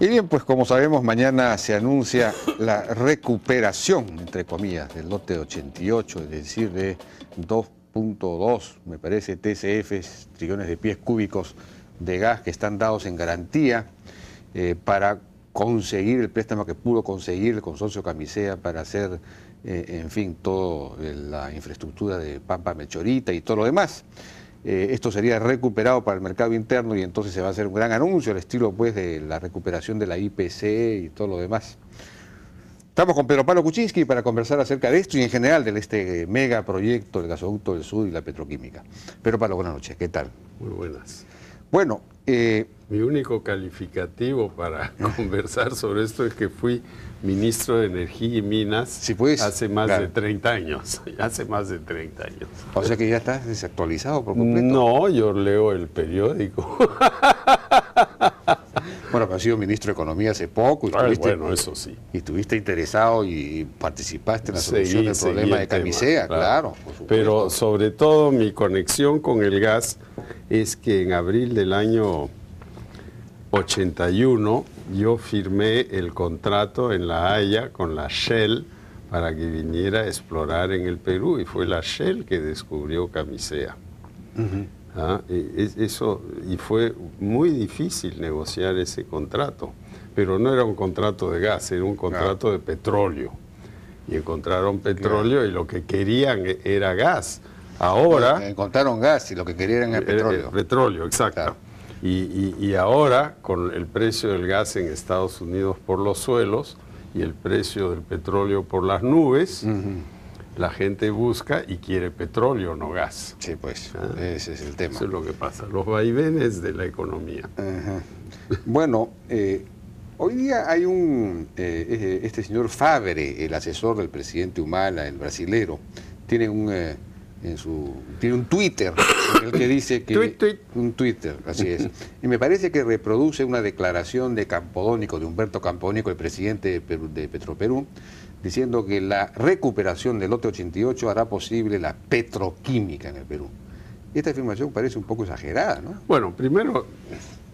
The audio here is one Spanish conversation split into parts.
Y bien, pues como sabemos, mañana se anuncia la recuperación, entre comillas, del lote 88, es decir, de 2.2, me parece, TCF, trillones de pies cúbicos de gas que están dados en garantía para conseguir el préstamo que pudo conseguir el consorcio Camisea para hacer, en fin, toda la infraestructura de Pampa Mechorita y todo lo demás. Esto sería recuperado para el mercado interno y entonces se va a hacer un gran anuncio al estilo pues de la recuperación de la IPC y todo lo demás. Estamos con Pedro Pablo Kuczynski para conversar acerca de esto y en general de este mega proyecto del gasoducto del sur y la petroquímica. Pedro Pablo, buenas noches, ¿qué tal? Muy buenas. Bueno, mi único calificativo para conversar sobre esto es que fui ministro de Energía y Minas sí, pues, hace más claro. de 30 años. Hace más de 30 años. O sea que ya estás desactualizado por completo. No, yo leo el periódico. Bueno, pero has sido ministro de Economía hace poco. Y bueno, eso sí. Y estuviste interesado y participaste en la solución del problema de Camisea, claro. Por supuesto. Pero sobre todo mi conexión con el gas es que en abril del año 81 yo firmé el contrato en La Haya con la Shell para que viniera a explorar en el Perú y fue la Shell que descubrió Camisea. Y fue muy difícil negociar ese contrato, pero no era un contrato de gas, era un contrato de petróleo. Y encontraron petróleo y lo que querían era gas. Ahora... encontraron gas y lo que querían era petróleo. Petróleo, exacto. Claro. Y ahora, con el precio del gas en Estados Unidos por los suelos y el precio del petróleo por las nubes, la gente busca y quiere petróleo, no gas. Sí, pues, ese es el tema. Eso es lo que pasa, los vaivenes de la economía. Bueno, hoy día hay este señor Fabre, el asesor del presidente Humala, el brasilero, tiene tiene un Twitter en el que dice que... Un Twitter, así es. Y me parece que reproduce una declaración de Campodónico, de Humberto Campodónico, el presidente de Petroperú, diciendo que la recuperación del lote 88 hará posible la petroquímica en el Perú. Esta afirmación parece un poco exagerada, ¿no? Bueno, primero,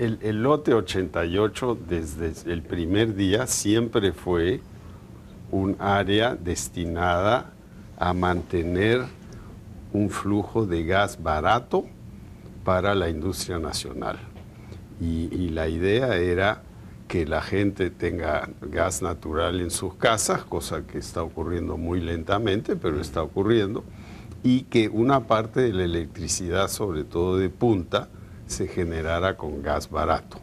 el lote 88 desde el primer día siempre fue un área destinada a mantener un flujo de gas barato para la industria nacional. Y la idea era que la gente tenga gas natural en sus casas, cosa que está ocurriendo muy lentamente, pero está ocurriendo, y que una parte de la electricidad, sobre todo de punta, se generara con gas barato.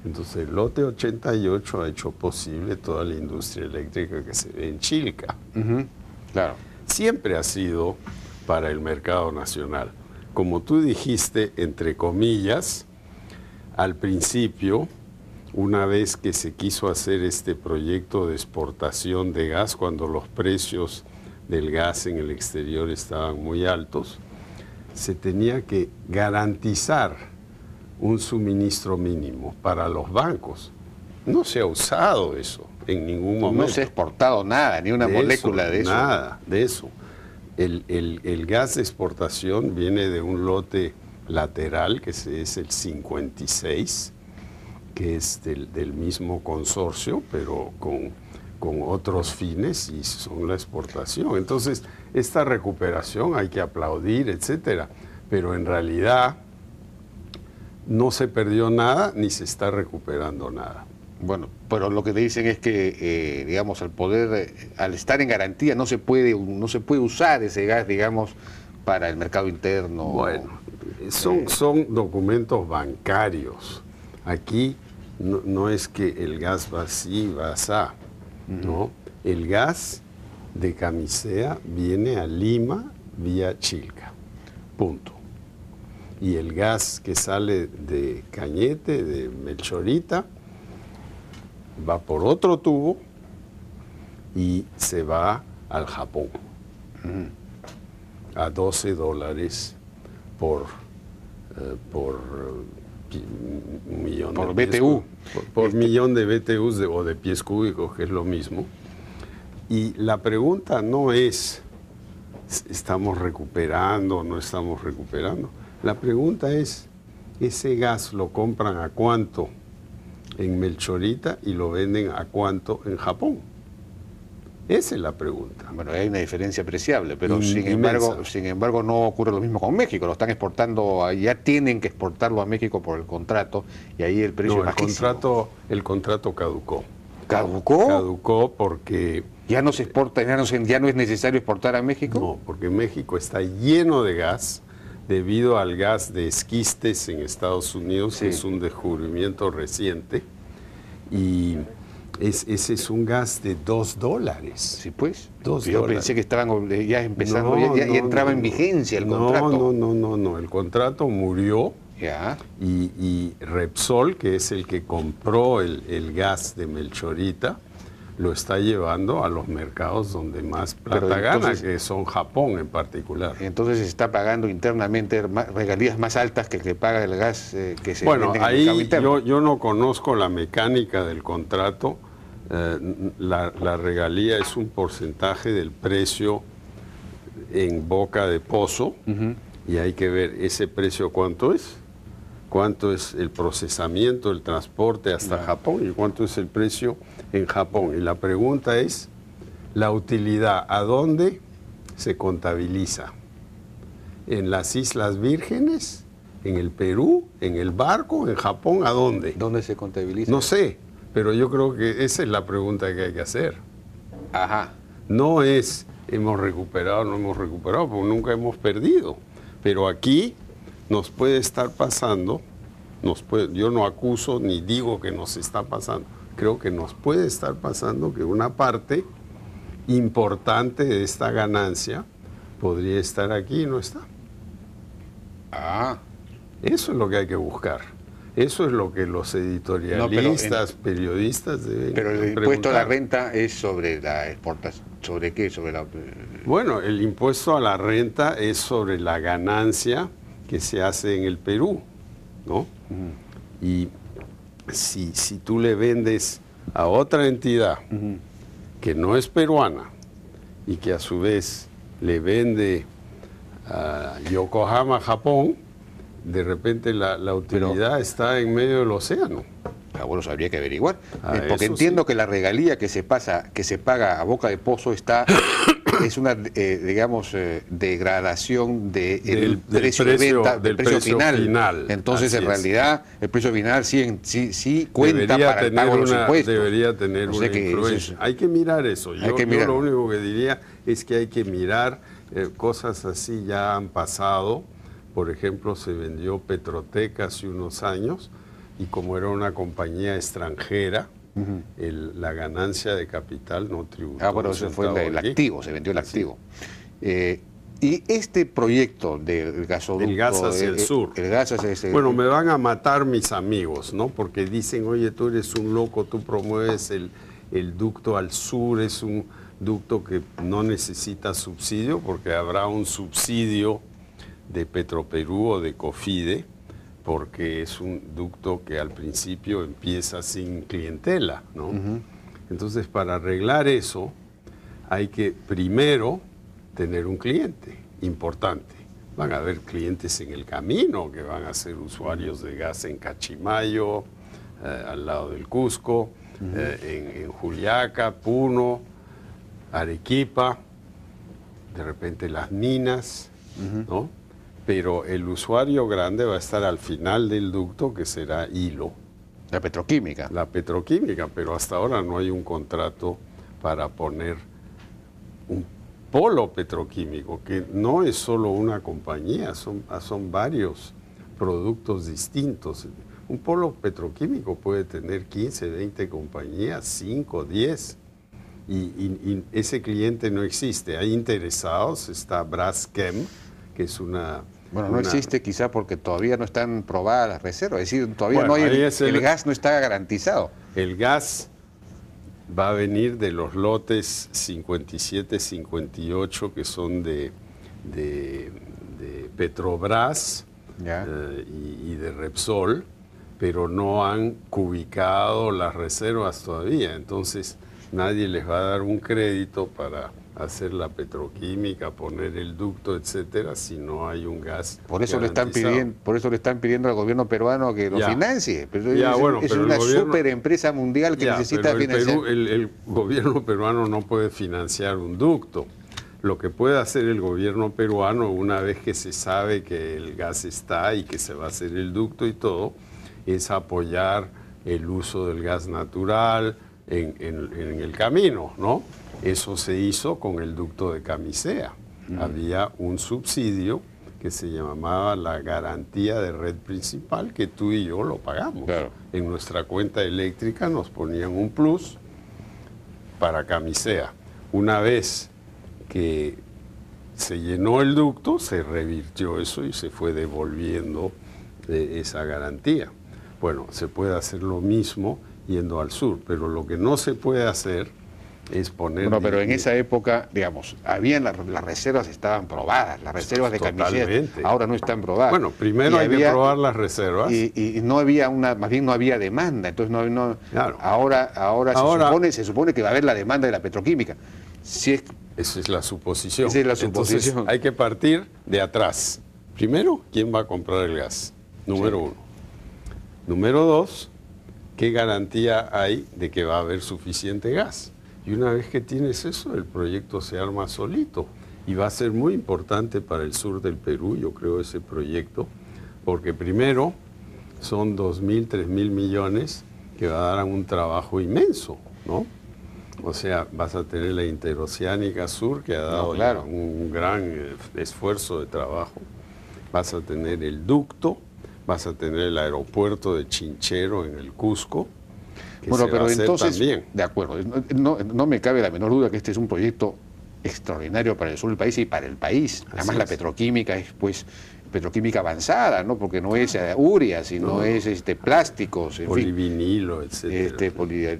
Entonces el lote 88 ha hecho posible toda la industria eléctrica que se ve en Chilca. Claro. Siempre ha sido para el mercado nacional. Como tú dijiste, entre comillas, al principio, una vez que se quiso hacer este proyecto de exportación de gas, cuando los precios del gas en el exterior estaban muy altos, se tenía que garantizar un suministro mínimo para los bancos. No se ha usado eso en ningún momento. No se ha exportado nada, ni una molécula de eso. Nada de eso. El gas de exportación viene de un lote lateral, que es el 56, que es del mismo consorcio, pero con otros fines y son la exportación. Entonces, esta recuperación hay que aplaudir, etcétera, pero en realidad no se perdió nada ni se está recuperando nada. Bueno, pero lo que te dicen es que, digamos, al estar en garantía no se puede usar ese gas, digamos, para el mercado interno. Bueno, son documentos bancarios. Aquí no es que el gas va así, va así, ¿no? El gas de Camisea viene a Lima vía Chilca, punto. Y el gas que sale de Cañete, de Melchorita, va por otro tubo y se va al Japón a $12 por millón por de BTU. Por millón de BTUs o de pies cúbicos, que es lo mismo. Y la pregunta no es, ¿estamos recuperando o no estamos recuperando? La pregunta es, ¿ese gas lo compran a cuánto en Melchorita y lo venden a cuánto en Japón. Esa es la pregunta. Bueno, hay una diferencia apreciable, pero Inmensa. sin embargo no ocurre lo mismo con México. Lo están exportando, ya tienen que exportarlo a México por el contrato y ahí el precio No, es bajísimo. el contrato caducó. ¿Caducó? Caducó porque... ¿Ya no se exporta, ya no es necesario exportar a México? No, porque México está lleno de gas debido al gas de esquistes en Estados Unidos, Sí. que es un descubrimiento reciente. Y ese es un gas de $2. Sí, pues. $2. Yo pensé que estaban ya empezando, No, ya no, entraba no, en no. vigencia el contrato. No. El contrato murió Ya. y Repsol, que es el que compró el gas de Melchorita, lo está llevando a los mercados donde más plata Pero entonces- gana, que son Japón en particular. Entonces se está pagando internamente regalías más altas que el que paga el gas que se Bueno, vende en el mercado ahí interno. yo no conozco la mecánica del contrato. La regalía es un porcentaje del precio en boca de pozo y hay que ver ese precio cuánto es el procesamiento, el transporte hasta Japón y cuánto es el precio en Japón. Y la pregunta es, la utilidad, ¿a dónde se contabiliza? ¿En las Islas Vírgenes? ¿En el Perú? ¿En el barco? ¿En Japón? ¿A dónde? ¿Dónde se contabiliza? No sé, pero yo creo que esa es la pregunta que hay que hacer. Ajá. No es hemos recuperado o no hemos recuperado, porque nunca hemos perdido. Pero aquí nos puede estar pasando, yo no acuso ni digo que nos está pasando, creo que nos puede estar pasando que una parte importante de esta ganancia podría estar aquí y no está. Ah. Eso es lo que hay que buscar. Eso es lo que los editorialistas, periodistas deben Pero el preguntar. impuesto a la renta es sobre la exportación. ¿Sobre qué? Sobre la... Bueno, el impuesto a la renta es sobre la ganancia que se hace en el Perú, ¿no? Y si tú le vendes a otra entidad que no es peruana y que a su vez le vende a Yokohama, Japón, de repente la utilidad está en medio del océano. Bueno, eso habría que averiguar. Porque eso entiendo sí. que la regalía que se paga a boca de pozo es una, digamos, degradación del precio de venta, del precio final. Entonces, Así en es. realidad, el precio final sí cuenta Debería para el pago de los impuestos. Debería tener O sea una que influencia. Hay que mirar eso. Hay que Yo mirar. lo único que diría es que hay que mirar cosas así ya han pasado. Por ejemplo, se vendió Petrotec hace unos años y como era una compañía extranjera, la ganancia de capital no tributó. Bueno, eso fue el aquí. activo, se vendió el activo. Y este proyecto del gasoducto... El gas hacia el sur. El gas hacia ese... Bueno, me van a matar mis amigos, ¿no? Porque dicen, oye, tú eres un loco, tú promueves el ducto al sur, es un ducto que no necesita subsidio, porque habrá un subsidio de Petroperú o de Cofide, porque es un ducto que al principio empieza sin clientela, ¿no? Entonces, para arreglar eso, hay que primero tener un cliente importante. Van a haber clientes en el camino que van a ser usuarios de gas en Cachimayo, al lado del Cusco, en Juliaca, Puno, Arequipa, de repente las minas, ¿no? Pero el usuario grande va a estar al final del ducto, que será Hilo. La petroquímica. La petroquímica, pero hasta ahora no hay un contrato para poner un polo petroquímico, que no es solo una compañía, son varios productos distintos. Un polo petroquímico puede tener 15, 20 compañías, 5, 10, y ese cliente no existe. Hay interesados, está Braskem, que es una... Bueno, no existe quizá porque todavía no están probadas las reservas, es decir, todavía no hay el gas no está garantizado. El gas va a venir de los lotes 57, 58 que son de Petrobras y de Repsol, pero no han cubicado las reservas todavía, entonces nadie les va a dar un crédito para hacer la petroquímica, poner el ducto, etcétera, si no hay un gas Por eso le están garantizado. pidiendo, por eso le están pidiendo al gobierno peruano que lo Ya. financie. Pero Ya, es, bueno, es pero el una gobierno- super empresa mundial que Ya, necesita pero financiar. el gobierno peruano no puede financiar un ducto. Lo que puede hacer el gobierno peruano, una vez que se sabe que el gas está y que se va a hacer el ducto y todo, es apoyar el uso del gas natural en el camino, ¿no? Eso se hizo con el ducto de Camisea. Había un subsidio que se llamaba la garantía de red principal, que tú y yo lo pagamos. Claro. En nuestra cuenta eléctrica nos ponían un plus para Camisea. Una vez que se llenó el ducto, se revirtió eso y se fue devolviendo esa garantía. Bueno, se puede hacer lo mismo yendo al sur, pero lo que no se puede hacer es poner... Bueno, pero en esa época, digamos, habían las reservas estaban probadas, las reservas de Camisea Totalmente. ahora no están probadas. Bueno, primero Y hay que había- probar las reservas. Y no había más bien no había demanda, entonces Claro. ahora Ahora- se supone que va a haber la demanda de la petroquímica. Si es, Esa es la suposición. Esa es la Entonces, suposición. hay que partir de atrás. Primero, ¿quién va a comprar el gas? Número uno. Número dos, ¿qué garantía hay de que va a haber suficiente gas? Y una vez que tienes eso, el proyecto se arma solito. Y va a ser muy importante para el sur del Perú, yo creo, ese proyecto, porque primero son 2.000, 3.000 millones que va a dar un trabajo inmenso, ¿no? O sea, vas a tener la Interoceánica Sur, que ha dado ya claro. un gran esfuerzo de trabajo. Vas a tener el ducto, vas a tener el aeropuerto de Chinchero en el Cusco, que bueno, se va pero a hacer entonces, también. de acuerdo, no me cabe la menor duda que este es un proyecto extraordinario para el sur del país y para el país. Además, Así la es. petroquímica es, pues, petroquímica avanzada, ¿no? Porque no es urea, sino es plásticos, en fin, Polivinilo, etcétera.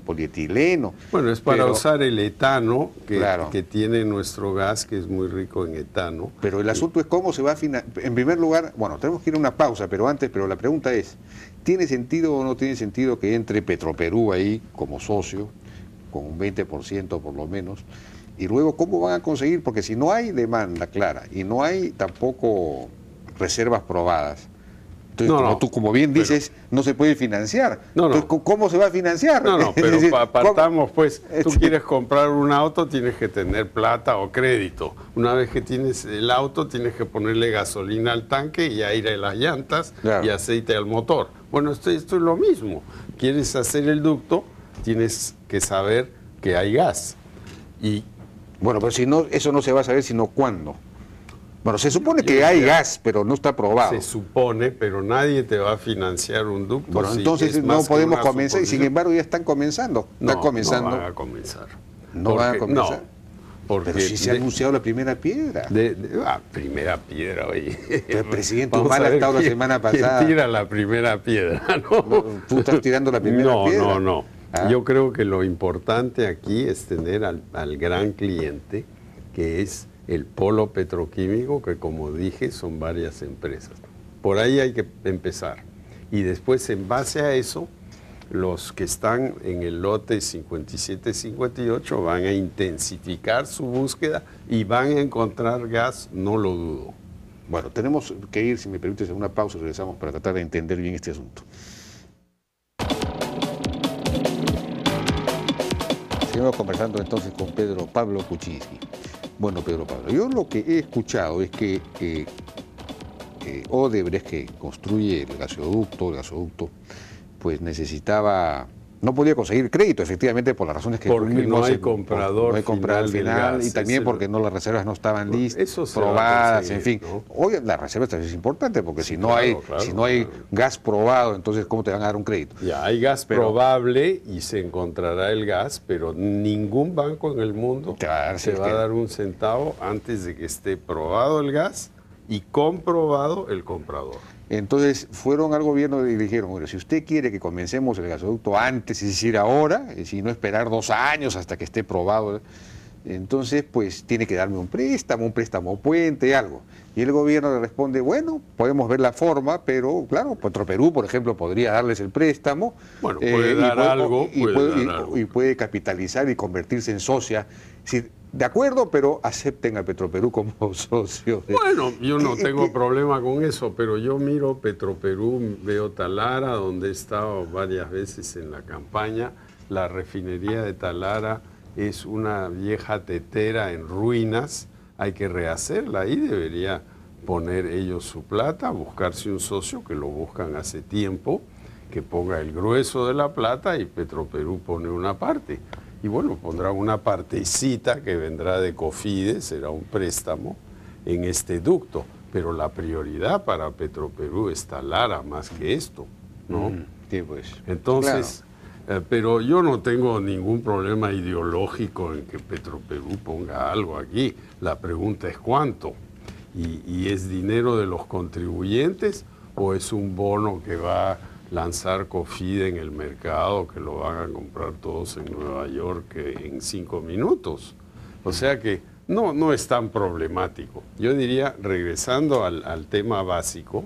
polietileno. Bueno, es para Pero- usar el etano Claro. que tiene nuestro gas, que es muy rico en etano. Pero el asunto es cómo se va a financiar. En primer lugar, bueno, tenemos que ir a una pausa, pero la pregunta es, ¿tiene sentido o no tiene sentido que entre Petroperú ahí como socio, con un 20% por lo menos, y luego cómo van a conseguir? Porque si no hay demanda clara y no hay tampoco reservas probadas, entonces, No, como no, tú como bien pero- dices, no se puede financiar. No, no. Entonces, ¿cómo se va a financiar? No, no, Es pero decir, apartamos, pues, tú Este- quieres comprar un auto, tienes que tener plata o crédito. Una vez que tienes el auto, tienes que ponerle gasolina al tanque y aire a las llantas Claro. y aceite al motor. Bueno, esto es lo mismo. Quieres hacer el ducto, tienes que saber que hay gas. Y Bueno, pero si no, eso no se va a saber sino cuándo. Bueno, se supone que hay gas, pero no está probado. se supone, pero nadie te va a financiar un ducto. Bueno, si entonces es no más que podemos una comenzar, y sin suposición. embargo ya están comenzando. Están comenzando. No van a comenzar. No van a Porque- comenzar. No, porque Pero sí se ha anunciado la primera piedra. primera piedra, oye. El presidente Vamos Humala a ha ver estado la quién- semana quién pasada. tira la primera piedra, ¿no? Tú estás tirando la primera no, piedra. No. Ah. Yo creo que lo importante aquí es tener al gran cliente, que es el polo petroquímico, que como dije son varias empresas. Por ahí hay que empezar. Y después, en base a eso, los que están en el lote 57-58 van a intensificar su búsqueda y van a encontrar gas, no lo dudo. Bueno, tenemos que ir, si me permites, a una pausa y regresamos para tratar de entender bien este asunto. Seguimos conversando entonces con Pedro Pablo Kuczynski. Bueno, Pedro Pablo, yo lo que he escuchado es que Odebrecht, que construye el gasoducto, pues necesitaba, no podía conseguir crédito, efectivamente, por las razones que Porque tú mismo no hay has- comprador no hay comprador al final del final, gas, y también ese porque no las reservas no estaban Bueno, listas, eso se va a probadas, en fin. conseguir, ¿no? Hoy la reserva también es importante, porque Sí, si no claro, hay, claro, si no hay claro. gas probado, entonces ¿cómo te van a dar un crédito? Ya hay gas Pero- probable y se encontrará el gas, pero ningún banco en el mundo Te va a dar, se si es va a que- dar un centavo antes de que esté probado el gas y comprobado el comprador. Entonces fueron al gobierno y le dijeron, bueno, si usted quiere que comencemos el gasoducto antes, es decir, ahora, y no esperar 2 años hasta que esté probado, entonces pues tiene que darme un préstamo puente, algo. Y el gobierno le responde, bueno, podemos ver la forma, pero claro, Petroperú, por ejemplo, podría darles el préstamo. Bueno, puede dar algo, puede dar algo. Y puede capitalizar y convertirse en socia. Es decir, de acuerdo, pero acepten a Petroperú como socio. Bueno, yo no tengo problema con eso, pero yo miro Petroperú, veo Talara, donde he estado varias veces en la campaña. La refinería de Talara es una vieja tetera en ruinas, hay que rehacerla, ahí debería poner ellos su plata, buscarse un socio, que lo buscan hace tiempo, que ponga el grueso de la plata, y Petroperú pone una parte. Y bueno, pondrá una partecita que vendrá de COFIDE, será un préstamo en este ducto, pero la prioridad para Petroperú es Talara más que esto, ¿no? Sí, pues. Entonces, pero yo no tengo ningún problema ideológico en que Petroperú ponga algo aquí. La pregunta es cuánto. ¿Y es dinero de los contribuyentes o es un bono que va a lanzar COFIDE en el mercado, que lo van a comprar todos en Nueva York en 5 minutos? O sea que no es tan problemático. Yo diría, regresando al tema básico,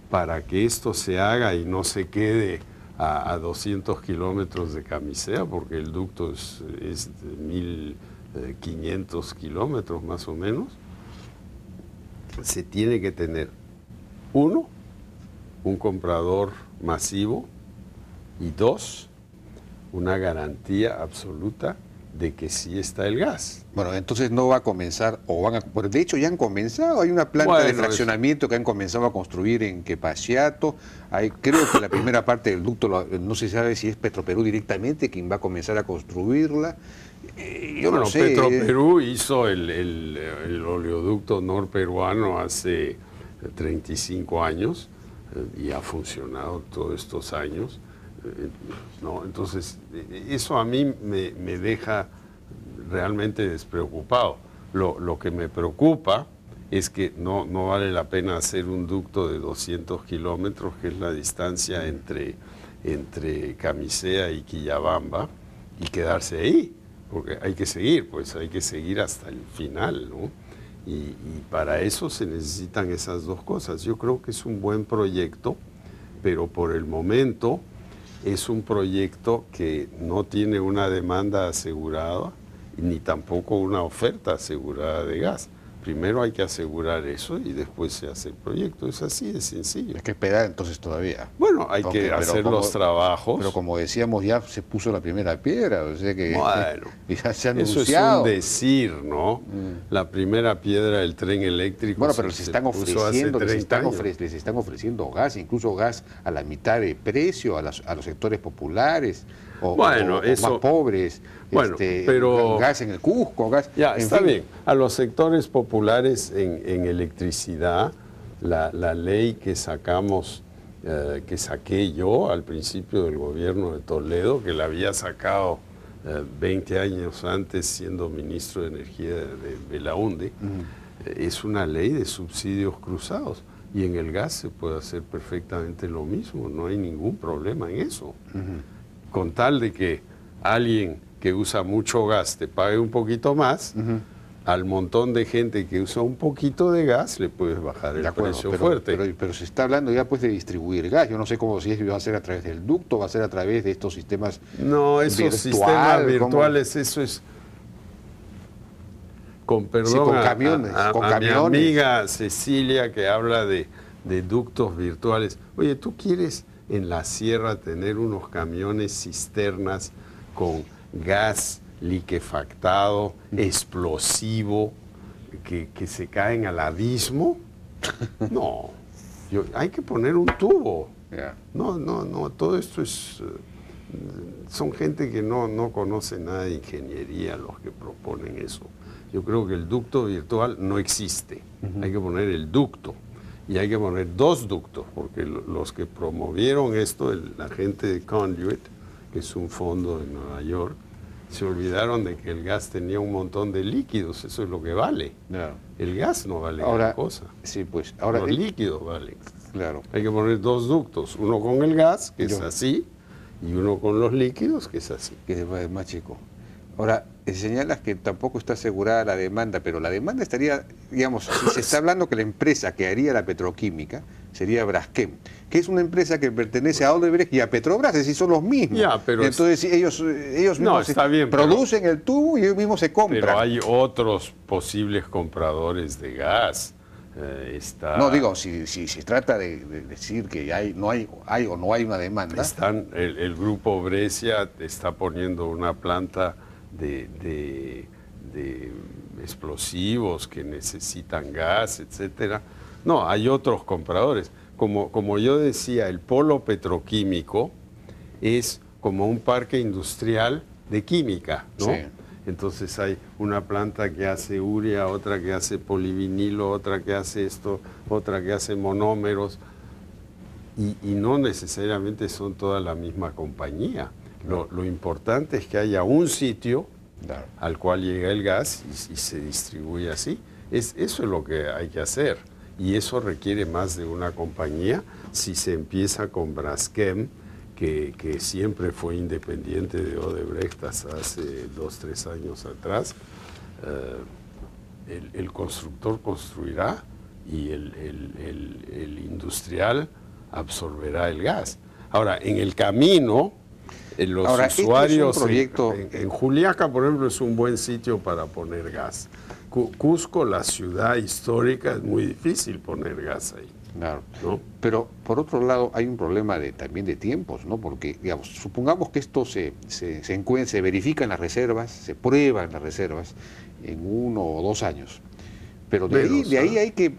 para que esto se haga y no se quede a 200 kilómetros de Camisea, porque el ducto es de 1.500 kilómetros más o menos, se tiene que tener, uno, un comprador masivo, y dos, una garantía absoluta de que sí está el gas. Bueno, entonces no va a comenzar, o van a, de hecho ya han comenzado, hay una planta de fraccionamiento que han comenzado a construir en Quepachiato, creo que la primera parte del ducto, no se sabe si es Petroperú directamente quien va a comenzar a construirla. Yo no sé. Petroperú hizo el oleoducto norperuano hace 35 años y ha funcionado todos estos años. No, entonces, eso a mí me deja realmente despreocupado. Lo que me preocupa es que no vale la pena hacer un ducto de 200 kilómetros, que es la distancia entre Camisea y Quillabamba, y quedarse ahí, porque hay que seguir, pues hay que seguir hasta el final, ¿no? Y para eso se necesitan esas dos cosas. Yo creo que es un buen proyecto, pero por el momento es un proyecto que no tiene una demanda asegurada ni tampoco una oferta asegurada de gas. Primero hay que asegurar eso y después se hace el proyecto. Es así de sencillo. Hay que esperar entonces todavía. Bueno, hay que hacer los trabajos. Pero como decíamos, ya se puso la primera piedra, o sea que bueno, ya se ha anunciado. Eso es un decir, ¿no? La primera piedra del tren eléctrico. Bueno, pero les están ofreciendo gas, incluso gas a la mitad de precio a los sectores populares o más pobres. Bueno, pero gas en el Cusco, gas. Ya, está bien. A los sectores populares en electricidad, la ley que que saqué yo al principio del gobierno de Toledo, que la había sacado 20 años antes siendo ministro de Energía de Belaunde, es una ley de subsidios cruzados. Y en el gas se puede hacer perfectamente lo mismo, no hay ningún problema en eso. Con tal de que alguien que usa mucho gas te pague un poquito más, al montón de gente que usa un poquito de gas le puedes bajar el precio fuerte. Pero se está hablando ya pues de distribuir gas. Yo no sé cómo, si va a ser a través del ducto, va a ser a través de estos sistemas. No, esos sistemas virtuales, eso es con perdón, sí, con camiones, a mi amiga Cecilia, que habla de ductos virtuales. Oye, ¿tú quieres en la sierra tener unos camiones cisternas con gas liquefactado, explosivo, que se caen al abismo? No, hay que poner un tubo. No, todo esto son gente que no conoce nada de ingeniería los que proponen eso. Yo creo que el ducto virtual no existe. Hay que poner el ducto. Y hay que poner dos ductos, porque los que promovieron esto, la gente de Conduit, que es un fondo de Nueva York, se olvidaron de que el gas tenía un montón de líquidos. Eso es lo que vale. El gas no vale gran cosa. Sí, pues, ahora los líquidos valen. Claro. Hay que poner dos ductos, uno con el gas, que es así, y uno con los líquidos, que es así. Que es más chico. Ahora, señalas que tampoco está asegurada la demanda, pero la demanda estaría, digamos, si se está hablando que la empresa que haría la petroquímica sería Braskem, que es una empresa que pertenece a Odebrecht y a Petrobras, es decir, son los mismos. Ya, pero entonces ellos mismos está bien, producen el tubo y ellos mismos se compran. Pero hay otros posibles compradores de gas. No, digo, si se trata de decir que no hay o no hay una demanda. El grupo Brescia está poniendo una planta de explosivos que necesitan gas, etcétera. No, hay otros compradores. Como yo decía, el polo petroquímico es como un parque industrial de química, ¿no? Sí. Entonces hay una planta que hace urea, otra que hace polivinilo, otra que hace esto, otra que hace monómeros, y no necesariamente son toda la misma compañía. Lo importante es que haya un sitio al cual llega el gas y se distribuye así. Eso es lo que hay que hacer, y eso requiere más de una compañía. Si se empieza con Braskem, que siempre fue independiente de Odebrecht hasta hace 2 o 3 años atrás, el constructor construirá y el industrial absorberá el gas. Ahora, en el camino, los usuarios... Este es un proyecto... en Juliaca, por ejemplo, es un buen sitio para poner gas. Cusco, la ciudad histórica, es muy difícil poner gas ahí. Claro, ¿no? Pero por otro lado hay un problema también de tiempos, ¿no? Porque, digamos, supongamos que esto se verifica en las reservas, se prueba en las reservas en 1 o 2 años, pero de ahí hay que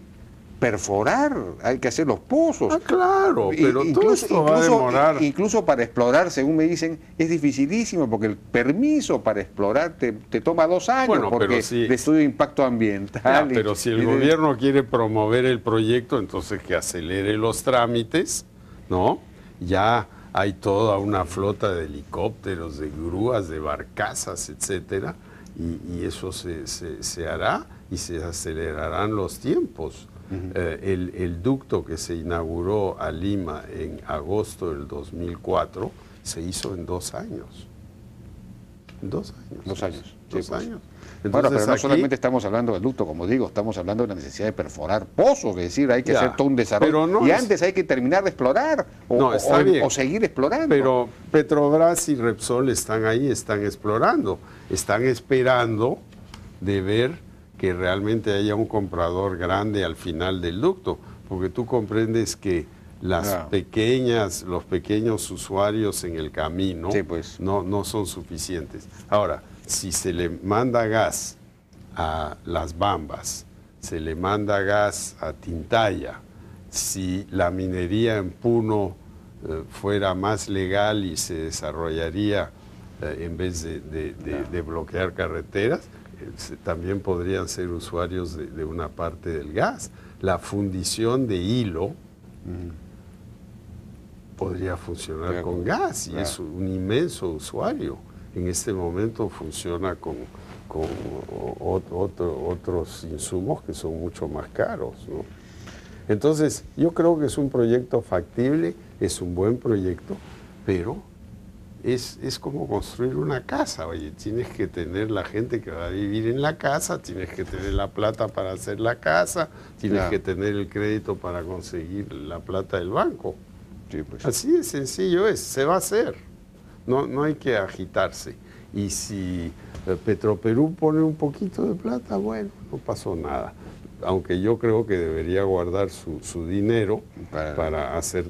perforar, hay que hacer los pozos. Ah, claro, pero todo esto va a demorar. Incluso para explorar, según me dicen, es dificilísimo porque el permiso para explorar te toma 2 años, bueno, porque de estudio de impacto ambiental. Pero si el gobierno quiere promover el proyecto, entonces que acelere los trámites, ¿no? Ya hay toda una flota de helicópteros, de grúas, de barcazas, etcétera, y eso se hará y se acelerarán los tiempos. El ducto que se inauguró a Lima en agosto del 2004 se hizo en 2 años. 2 años. 2 años. 2 años. Entonces, bueno, pero no solamente estamos hablando del ducto, como digo, estamos hablando de la necesidad de perforar pozos, es decir, hay que hacer todo un desarrollo. Y antes hay que terminar de explorar o seguir explorando. Pero Petrobras y Repsol están ahí, están explorando, están esperando de ver que realmente haya un comprador grande al final del ducto, porque tú comprendes que los pequeños usuarios en el camino no son suficientes. Ahora, si se le manda gas a Las Bambas, se le manda gas a Tintaya, si la minería en Puno fuera más legal y se desarrollaría en vez de bloquear carreteras, también podrían ser usuarios de una parte del gas. La fundición de hilo podría funcionar con gas y es un inmenso usuario. En este momento funciona con otros insumos que son mucho más caros, ¿no? Entonces, yo creo que es un proyecto factible, es un buen proyecto, pero es como construir una casa. Oye, tienes que tener la gente que va a vivir en la casa, tienes que tener la plata para hacer la casa, tienes que tener el crédito para conseguir la plata del banco. Sí, pues. Así de sencillo es, se va a hacer. No hay que agitarse. Y si Petroperú pone un poquito de plata, bueno, no pasó nada. Aunque yo creo que debería guardar su dinero para hacer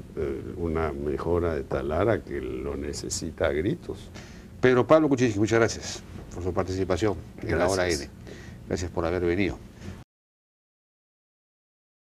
una mejora de Talara que lo necesita a gritos. Pedro Pablo Kuczynski, muchas gracias por su participación en La Hora N. Gracias por haber venido.